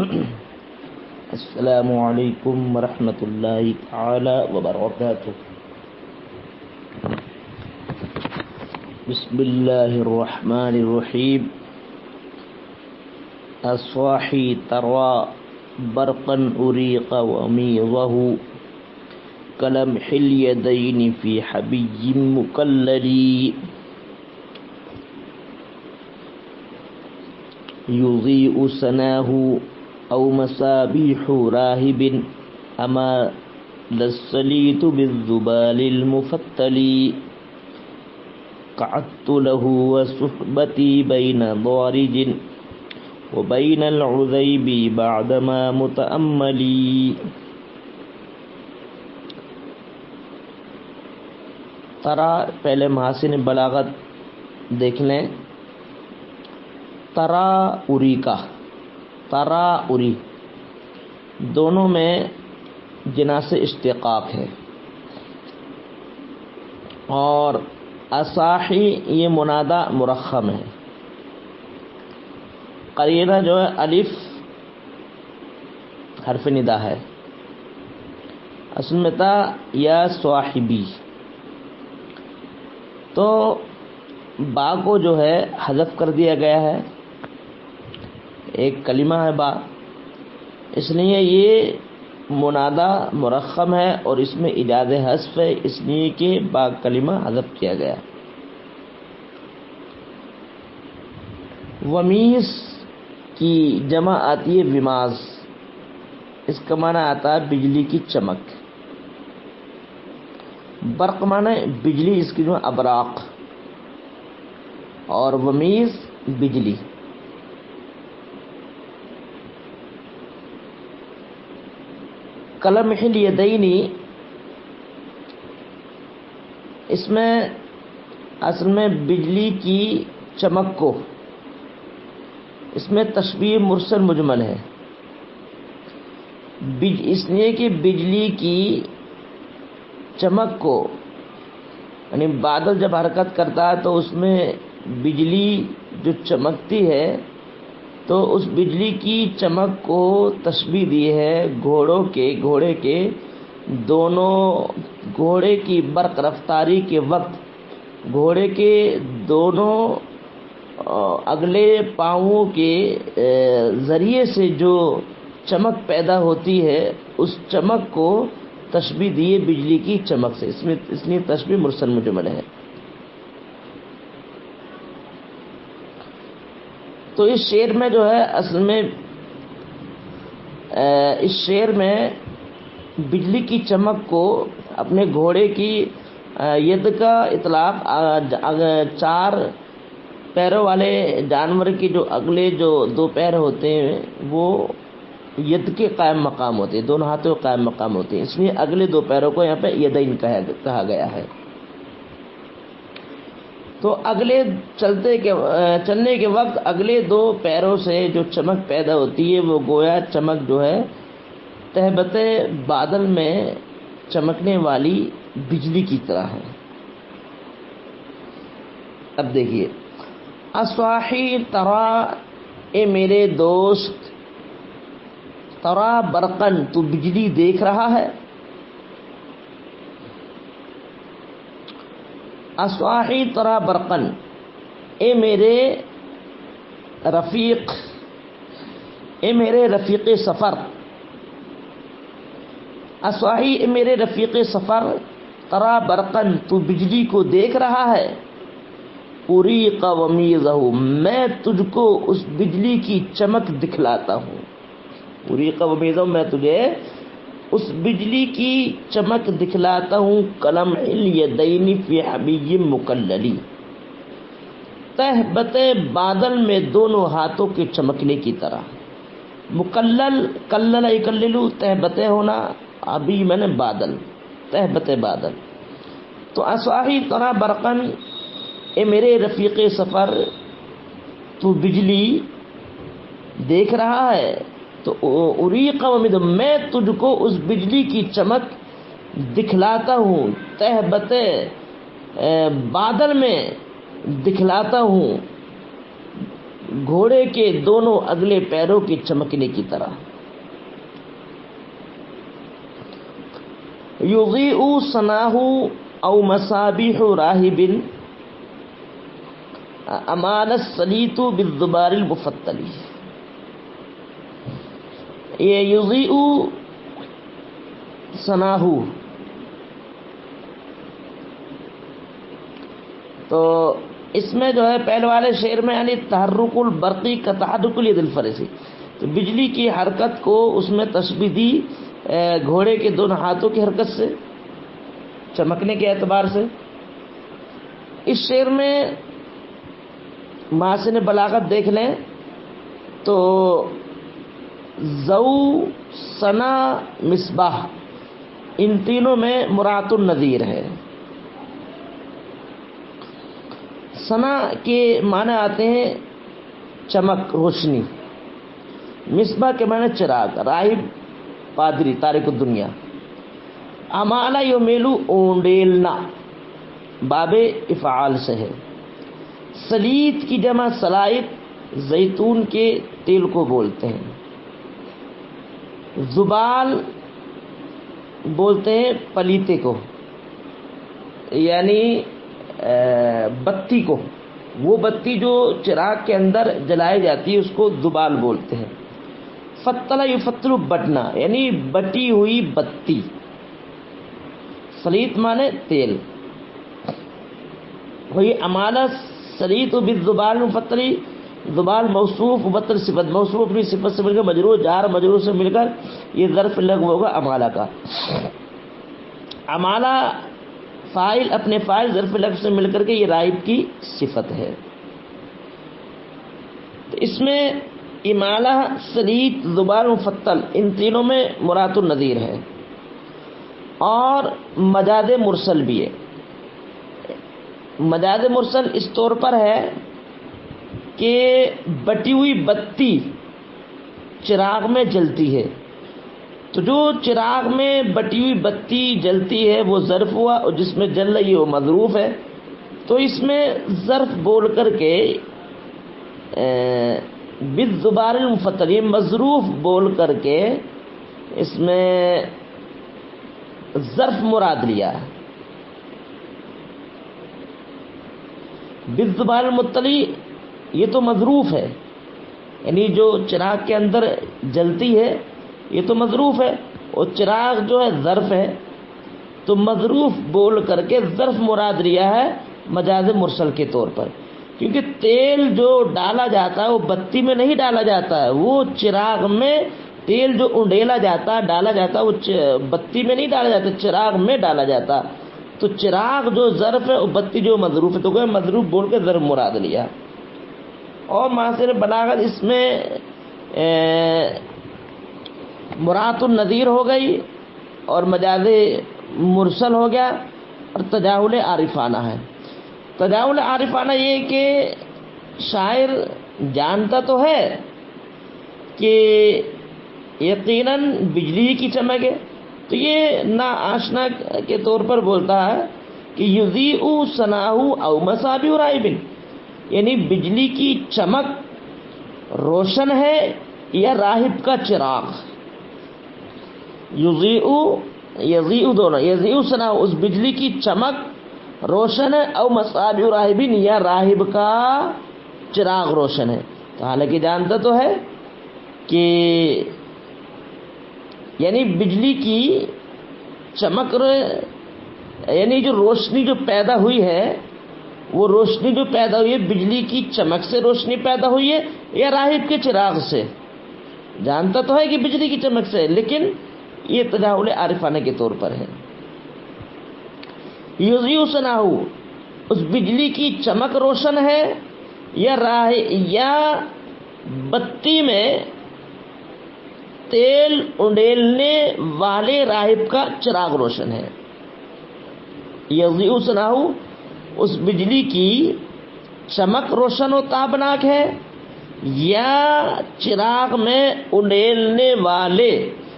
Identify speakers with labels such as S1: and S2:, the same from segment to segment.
S1: السلام علیکم ورحمۃ اللہ تعالی وبرکاتہ۔ بسم اللہ الرحمن الرحیم۔ الصاحی ترى برقا أريق وميضه كلمح اليدين في حبي مكلل يضيء سناه أو مصابيح راهب أما للسليت بالذبال المفتل قعدت له وصحبتي بين ضارج وبين العذيب بعدما متأملي۔ ترا پہلے محاسن بلاغت دیکھ لیں۔ ترا اری کا ترا اری دونوں میں جناس اشتقاق ہے، اور اصاحی یہ منادہ مرخم ہے۔ قرینہ جو ہے الف حرف ندا ہے، اصل میں تھا یا صاحبی، تو با کو جو ہے حذف کر دیا گیا ہے، ایک کلمہ ہے با، اس لیے یہ منادہ مرخم ہے اور اس میں ایجاد حذف ہے، اس لیے کہ با کلمہ حذف کیا گیا۔ ومیز کی جمع آتی ہے وماز، اس کا معنی آتا ہے بجلی کی چمک۔ برق معنی بجلی، اس کی جو ابراق، اور ومیز بجلی۔ کلمح الیدینی، اس میں اصل میں بجلی کی چمک کو، اس میں تشبیہ مرسل مجمل ہے، اس لیے کہ بجلی کی چمک کو، یعنی بادل جب حرکت کرتا ہے تو اس میں بجلی جو چمکتی ہے، تو اس بجلی کی چمک کو تشبیہ دی ہے گھوڑے کے دونوں، گھوڑے کی برق رفتاری کے وقت گھوڑے کے دونوں اگلے پاؤں کے ذریعے سے جو چمک پیدا ہوتی ہے، اس چمک کو تشبیہ دیے بجلی کی چمک سے، اس لیے تشبیہ مرسل مجمل ہے۔ تو اس شعر میں جو ہے اصل میں اس شعر میں بجلی کی چمک کو اپنے گھوڑے کی ید کا اطلاق چار پیروں والے جانور کی جو اگلے جو دو پیر ہوتے ہیں وہ ید کے قائم مقام ہوتے ہیں، دونوں ہاتھوں کے قائم مقام ہوتے ہیں، اس لیے اگلے دو پیروں کو یہاں پہ یدین کہا گیا ہے۔ تو اگلے چلنے کے وقت اگلے دو پیروں سے جو چمک پیدا ہوتی ہے، وہ گویا چمک جو ہے تہبت بادل میں چمکنے والی بجلی کی طرح ہے۔ اب دیکھیے، اصاحی ترا، اے میرے دوست، ترا برقن، تو بجلی دیکھ رہا ہے۔ اصاحی ترا برقن، اے میرے رفیق، اے میرے رفیق سفر، اصاحی اے میرے رفیق سفر، ترا برقن، تو بجلی کو دیکھ رہا ہے۔ اریق ومیضہ، میں تجھ کو اس بجلی کی چمک دکھلاتا ہوں۔ اریق ومیضہ، میں تجھے اس بجلی کی چمک دکھلاتا ہوں۔ کلمح الیدین فی حبی مکللی، تہبت بادل میں دونوں ہاتھوں کے چمکنے کی طرح۔ مکلل، کلل یکللو، تہبت ہونا، ابھی میں نے بادل، تہبت بادل۔ تو اصاحی ترا برقن، اے میرے رفیق سفر، تو بجلی دیکھ رہا ہے۔ تو اریق ومیضہ، میں تجھ کو اس بجلی کی چمک دکھلاتا ہوں، تہبت بادل میں دکھلاتا ہوں۔ گھوڑے کے دونوں اگلے پیروں کے چمکنے کی طرح. یضیء صناہ او مصابیح راہب امان السلیط بالذبار المفتل. یہ یضیء صناہ تو اس میں جو ہے پہلے والے شعر میں یعنی تحرک البرقی کا تحرک الید الفرسی، تو بجلی کی حرکت کو اس میں تشبیہ دی گھوڑے کے دونوں ہاتھوں کی حرکت سے، چمکنے کے اعتبار سے. اس شعر میں محاسن بلاغت دیکھ لیں تو ضو، ثنا، مصباح، ان تینوں میں مرات النظیر ہے. ثنا کے معنی آتے ہیں چمک، روشنی. مصباح کے معنی چراغ، راہب، پادری، تارک الدنیا. امالا یمیلو، اونڈیلنا، باب افعال سے ہے. سلیط کی جمع سلائط، زیتون کے تیل کو بولتے ہیں. زبال بولتے ہیں پلیتے کو، یعنی بتی کو. وہ بتی جو چراغ کے اندر جلائی جاتی ہے اس کو زبال بولتے ہیں. فتلا یفتلو، بٹنا، یعنی بٹی ہوئی بتی. سلیط مانے تیل. وہی امانہ سلیط بالزبال مفتلی، زبال موصوف، مبتل صفت. موصوف اپنی صفت سے مل کر، مجرور جار مجرور سے مل کر یہ ظرف لغو ہوگا امالہ کا. امالہ فاعل اپنے فاعل ظرف لغو سے مل کر کے یہ راہب کی صفت ہے. تو اس میں امالہ، سلیط، زبال، مفتل، ان تینوں میں مرات النظیر ہے. اور مجاز مرسل بھی ہے. مجاز مرسل اس طور پر ہے کہ بٹی ہوئی بتی چراغ میں جلتی ہے، تو جو چراغ میں بٹی ہوئی بتی جلتی ہے وہ ظرف ہوا، اور جس میں جل رہی ہے وہ مظروف ہے. تو اس میں ظرف بول کر کے بالزبار المفتل، یہ مظروف بول کر کے اس میں ظرف مراد لیا. بالزبار المفتلی یہ تو مظروف ہے، یعنی جو چراغ کے اندر جلتی ہے یہ تو مظروف ہے، اور چراغ جو ہے ظرف ہے. تو مظروف بول کر کے ظرف مراد لیا ہے مجاز مرسل کے طور پر. کیونکہ تیل جو ڈالا جاتا ہے وہ بتی میں نہیں ڈالا جاتا ہے، وہ چراغ میں تیل جو انڈیلا جاتا ڈالا جاتا وہ بتی میں نہیں ڈالا جاتا، چراغ میں ڈالا جاتا. تو چراغ جو ظرف ہے اور بتی جو مظروف ہے، تو کہ مظروف بول کے ظرف مراد لیا. اور محاسن بلاغت اس میں مرات النظیر ہو گئی اور مجاز مرسل ہو گیا، اور تجاہل عارفانہ ہے. تجاہل عارفانہ یہ کہ شاعر جانتا تو ہے کہ یقیناً بجلی کی چمک ہے، تو یہ نا آشنا کے طور پر بولتا ہے کہ یضیء صناہ او مصابیح راہب، یعنی بجلی کی چمک روشن ہے یا راہب کا چراغ. یضیء دونوں، یضیء صناہ اس بجلی کی چمک روشن ہے، او مصابیح راہب یا راہب کا چراغ روشن ہے. تو حالانکہ جانتا تو ہے کہ یعنی بجلی کی چمک یعنی جو روشنی جو پیدا ہوئی ہے، وہ روشنی جو پیدا ہوئی ہے بجلی کی چمک سے روشنی پیدا ہوئی ہے یا راہب کے چراغ سے. جانتا تو ہے کہ بجلی کی چمک سے، لیکن یہ تجاہل عارفانہ کے طور پر ہے. یضیء صناہ اس بجلی کی چمک روشن ہے یا بتی میں تیل انڈیلنے والے راہب کا چراغ روشن ہے. یضیء صناہ اس بجلی کی چمک روشن و تابناک ہے یا چراغ میں انڈیلنے والے،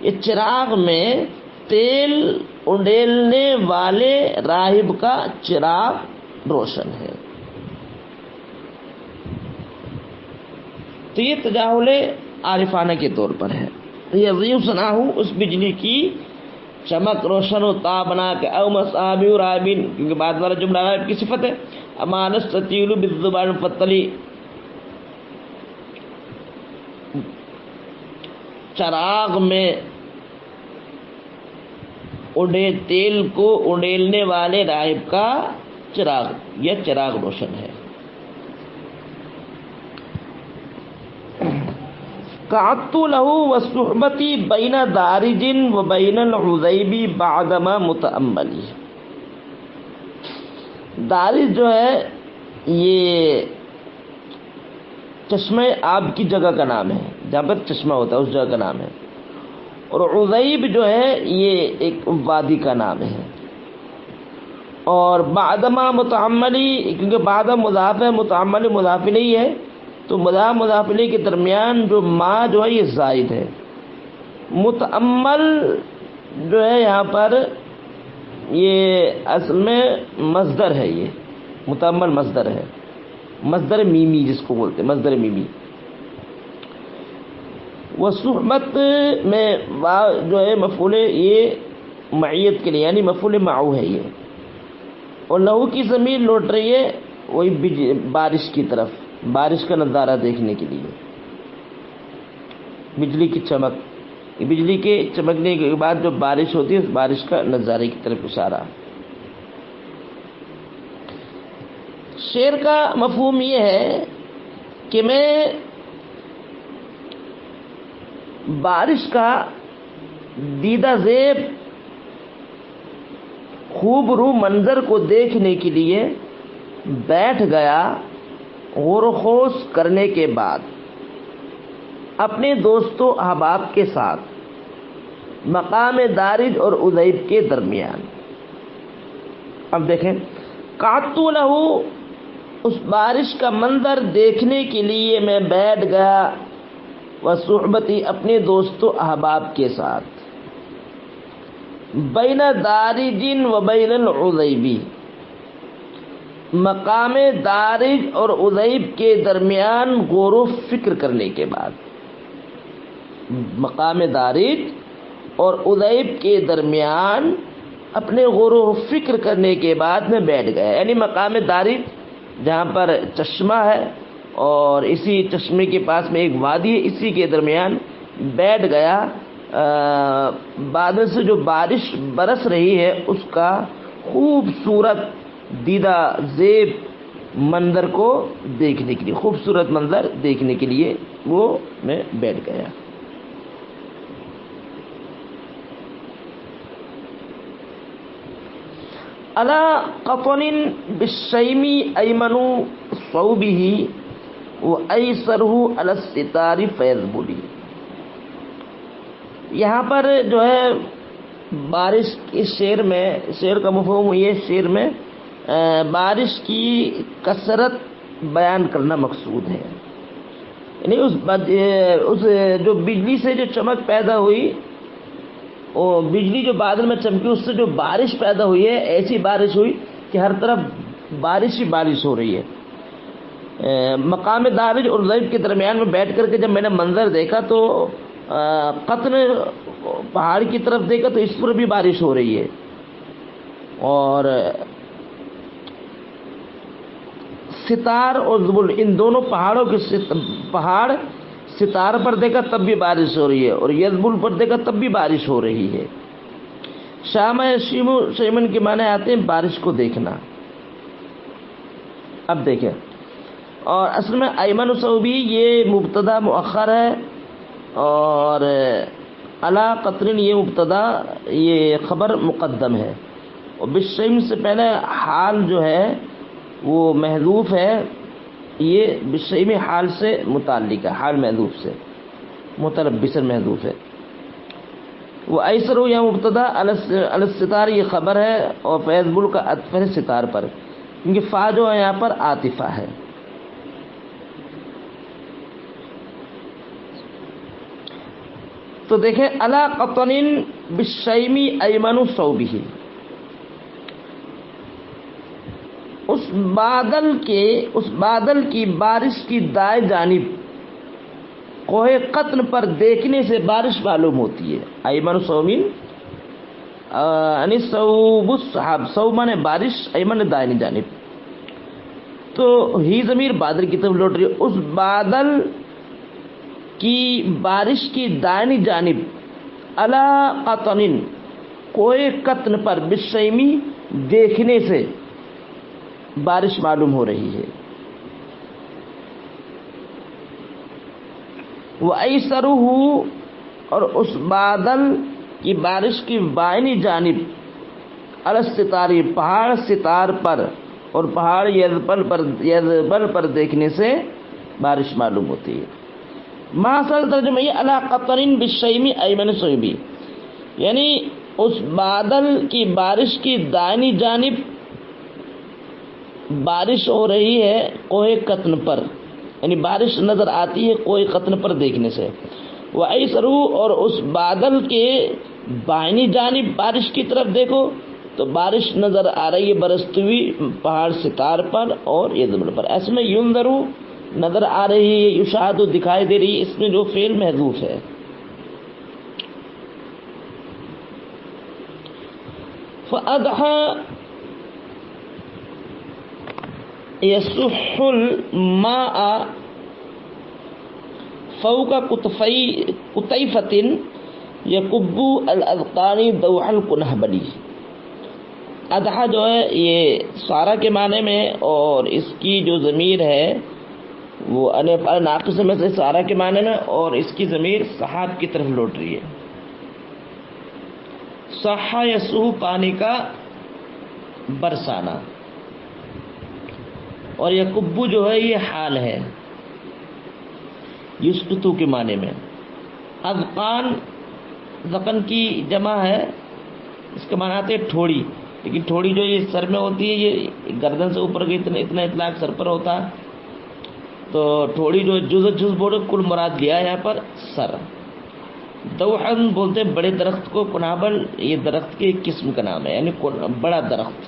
S1: یہ چراغ میں تیل انڈیلنے والے راہب کا چراغ روشن ہے. تو یہ تجاہل عارفانہ کے طور پر ہے. یضیء ثناءہ اس بجلی کی چمک روشن و تابنا کے او مصابیح رائبین کیونکہ بعد والا جملہ رائب کی صفت ہے. اما نستطیل بالزبان فتلی چراغ میں تیل کو اڈیلنے والے راہب کا چراغ یہ چراغ روشن ہے. قعدت له وصحبتی بین دارج و بین العذیبی بعدما متأملی. دارج جو ہے یہ چشمہ آب کی جگہ کا نام ہے جہاں پر چشمہ ہوتا ہے اس جگہ کا نام ہے. اور عذیب جو ہے یہ ایک وادی کا نام ہے. اور بعدما متعملی کیونکہ بعد مضاف ہے متعملی مضاف نہیں ہے تو مضاف الیہ کے درمیان جو ما جو ہے یہ زائد ہے. متعمل جو ہے یہاں پر یہ اصل میں مصدر ہے. یہ متعمل مصدر ہے مصدر میمی جس کو بولتے ہیں مصدر میمی. وہ صحبت میں جو ہے مفعول یہ معیت کے لیے یعنی مفعول معو ہے یہ. اور لہو کی ضمیر لوٹ رہی ہے وہی بارش کی طرف بارش کا نظارہ دیکھنے کے لیے. بجلی کی چمک بجلی کے چمکنے کے بعد جو بارش ہوتی ہے اس بارش کا نظارے کی طرف اشارہ. شعر کا مفہوم یہ ہے کہ میں بارش کا دیدہ زیب خوب رو منظر کو دیکھنے کے لیے بیٹھ گیا. غور و خوض کرنے کے بعد اپنے دوستوں احباب کے ساتھ مقام دارج اور عذیب کے درمیان. اب دیکھیں قعدت لہ اس بارش کا منظر دیکھنے کے لیے میں بیٹھ گیا وصحبتی اپنے دوستوں احباب کے ساتھ بین دارج و بین العذیبی مقام دارج اور عذیب کے درمیان غور و فکر کرنے کے بعد مقام دارج اور عذیب کے درمیان اپنے غور و فکر کرنے کے بعد میں بیٹھ گیا. یعنی مقام دارج جہاں پر چشمہ ہے اور اسی چشمے کے پاس میں ایک وادی ہے اسی کے درمیان بیٹھ گیا. بعد سے جو بارش برس رہی ہے اس کا خوبصورت دیدہ زیب منظر کو دیکھنے کے لیے خوبصورت منظر دیکھنے کے لیے وہ میں بیٹھ گیا. علی قطن بالشیم ایمن صوبہ وایسرہ علی الستار فیذبلی. یہاں پر جو ہے بارش کے شعر کا مفہوم یہ شعر میں بارش کی کثرت بیان کرنا مقصود ہے. یعنی اس جو بجلی سے جو چمک پیدا ہوئی اور بجلی جو بادل میں چمکی اس سے جو بارش پیدا ہوئی ہے ایسی بارش ہوئی کہ ہر طرف بارش ہی بارش ہو رہی ہے. مقام دارج اور عذیب کے درمیان میں بیٹھ کر کے جب میں نے منظر دیکھا تو قطن پہاڑ کی طرف دیکھا تو اس پر بھی بارش ہو رہی ہے اور ستار اور زبل ان دونوں پہاڑوں کے پہاڑ ستار پر دیکھا تب بھی بارش ہو رہی ہے اور یذبل پر دیکھا تب بھی بارش ہو رہی ہے. شام شیمن کے معنی آتے ہیں بارش کو دیکھنا. اب دیکھیں اور اصل میں ایمن صوبی یہ مبتدا مؤخر ہے اور علی قطرن یہ مبتدا یہ خبر مقدم ہے اور بالشیم سے پہلے حال جو ہے وہ محذوف ہے. یہ بالشیم حال سے متعلق ہے حال محذوف سے متلبسا محذوف ہے. وہ ایسر یا مبتدا علی الستار یہ خبر ہے اور فیذبل کا عطف ہے ستار پر کیونکہ فا جو ہے یہاں پر عاطفہ ہے. تو دیکھیں علی قطن بالشیم ایمن صوبہ اس بادل کی بارش کی دائیں جانب کوہ قطن پر دیکھنے سے بارش معلوم ہوتی ہے. ایمن صومین یعنی صوب السحاب، صوب مانے بارش، ایمن دائنی جانب. تو ہی ضمیر بادل کی طرف لوٹ رہی ہے. اس بادل کی بارش کی دائنی جانب علی قطن، کوہ قطن پر، بالشیمی دیکھنے سے بارش معلوم ہو رہی ہے. وَأَيْسَرُهُ، اور اس بادل کی بارش کی بائنی جانب، علی الستار، پہاڑ ستار پر، اور پہاڑ یزبل پر دیکھنے سے بارش معلوم ہوتی ہے. ماصل ترجمہ یہ علی قطن بالشیمی ایمن صوبی، یعنی اس بادل کی بارش کی دائنی جانب بارش ہو رہی ہے کوہ قطن پر، یعنی بارش نظر آتی ہے کوہ قطن پر دیکھنے سے. وَأَيْسَرُهُ، اور اس بادل کے بائنی جانب بارش کی طرف دیکھو تو بارش نظر آ رہی ہے برستی ہوئی پہاڑ ستار پر اور یزبل پر. ایسے میں ینظرو نظر آ رہی ہے، یشاہد دکھائی دے رہی ہے، اس میں جو فعل محذوف ہے. فَأَضْحَى يَصُحُّ الْمَاءَ فَوْقَ قُطَيْفَةٍ يَكُبُّ الْأَذْقَانِ ضَوْحَ الْقُنَحْبَلِ. اضحیٰ جو ہے یہ سارہ کے معنی میں، اور اس کی جو ضمیر ہے وہ ناقص میں سے سارہ کے معنی میں، اور اس کی ضمیر سحاب کی طرف لوٹ رہی ہے. صحا یسوح، پانی کا برسانا، اور یکبو جو ہے یہ حال ہے یسقطو کے معنی میں. اذقان ذقن کی جمع ہے، اس کا معنی آتے ہے ٹھوڑی، لیکن ٹھوڑی جو یہ سر میں ہوتی ہے، یہ گردن سے اوپر کی اتنا اطلاق سر پر ہوتا، تو ٹھوڑی جو جز بولے کل مراد لیا یہاں پر سر. دوحن بولتے بڑے درخت کو، کنابل یہ درخت کی ایک قسم کا نام ہے، یعنی بڑا درخت.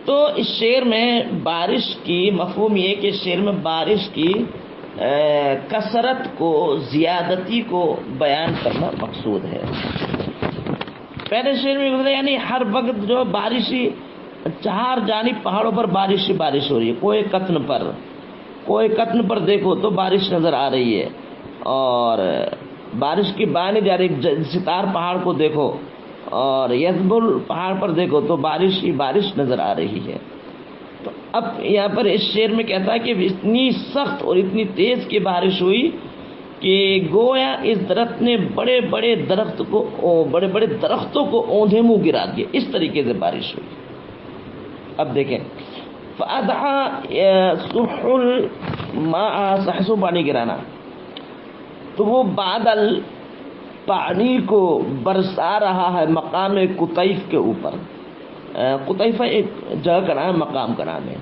S1: تو اس شعر میں بارش کی مفہوم یہ کہ شعر میں بارش کی کثرت کو، زیادتی کو بیان کرنا مقصود ہے. پہلے شعر میں گزرا یعنی ہر وقت جو بارشی چار جانب پہاڑوں پر بارش ہو رہی ہے. کوہ قطن پر دیکھو تو بارش نظر آ رہی ہے، اور بارش کی بائیں جانب ستار پہاڑ کو دیکھو، اور یزبل پہاڑ پر دیکھو تو بارش ہی بارش نظر آ رہی ہے. تو اب یہاں پر اس شعر میں کہتا ہے کہ اتنی سخت اور اتنی تیز کی بارش ہوئی کہ گویا اس درخت نے بڑے بڑے درختوں کو اوندھے منہ گرا دیا. اس طریقے سے بارش ہوئی. اب دیکھیں فَأَضْحَى يَصُحُّ الْمَاءَ، سحسو پانی گرانا، تو وہ بادل پانی کو برسا رہا ہے مقام قطیف کے اوپر. قطیفہ ایک جگہ کا نام ہے، مقام کا نام ہے.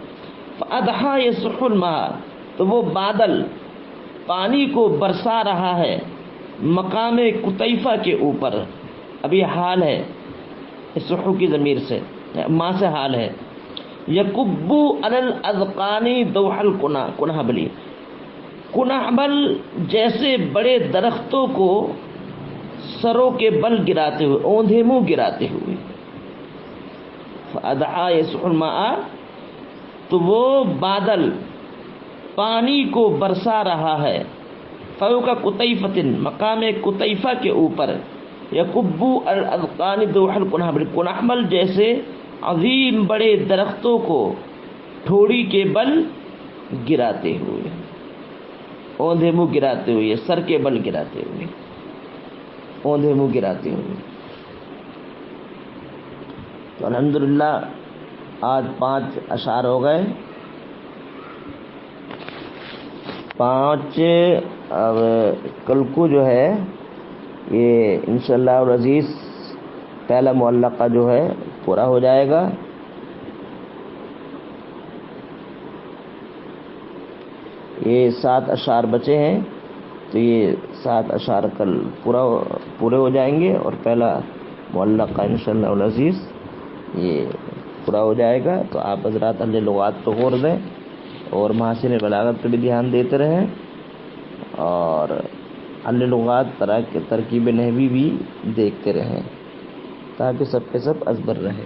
S1: فَأَضْحَى يَصُحُّ الْمَاءَ، تو وہ بادل پانی کو برسا رہا ہے مقام قطیفہ کے اوپر. اب یہ حال ہے، سحو کی ضمیر سے، ماں سے حال ہے. یکبو علی الاذقان دوح الکنحبلی، کنحبل جیسے بڑے درختوں کو سروں کے بل گراتے ہوئے، اوندھے منہ گراتے ہوئے. فَأَضْحَى يَصُحُّ الْمَاءَ، تو وہ بادل پانی کو برسا رہا ہے فوق قطیفۃ، مقام قطیفہ کے اوپر. یکبو الاذقان دوح الکنحبل، کنحبل جیسے عظیم بڑے درختوں کو ٹھوڑی کے بل گراتے ہوئے، اوندھے منہ گراتے ہوئے، سر کے بل گراتے ہوئے، اوندھے منہ گراتے ہوئے. تو الحمدللہ آج 5 اشعار ہو گئے. 5 اب کل کو جو ہے یہ انشاءاللہ العزیز پہلا معلقہ جو ہے پورا ہو جائے گا. یہ 7 اشعار بچے ہیں، تو یہ 7 اشعار کل پورے ہو جائیں گے، اور پہلا معلقہ انشاءاللہ العزیز یہ پورا ہو جائے گا. تو آپ حضرات اہل لغات پہ غور دیں اور محاسن بلاغت پہ بھی دھیان دیتے رہیں. اور حل لغات ترکیب نحوی بھی دیکھتے رہیں تاکہ سب کے سب ازبر رہے.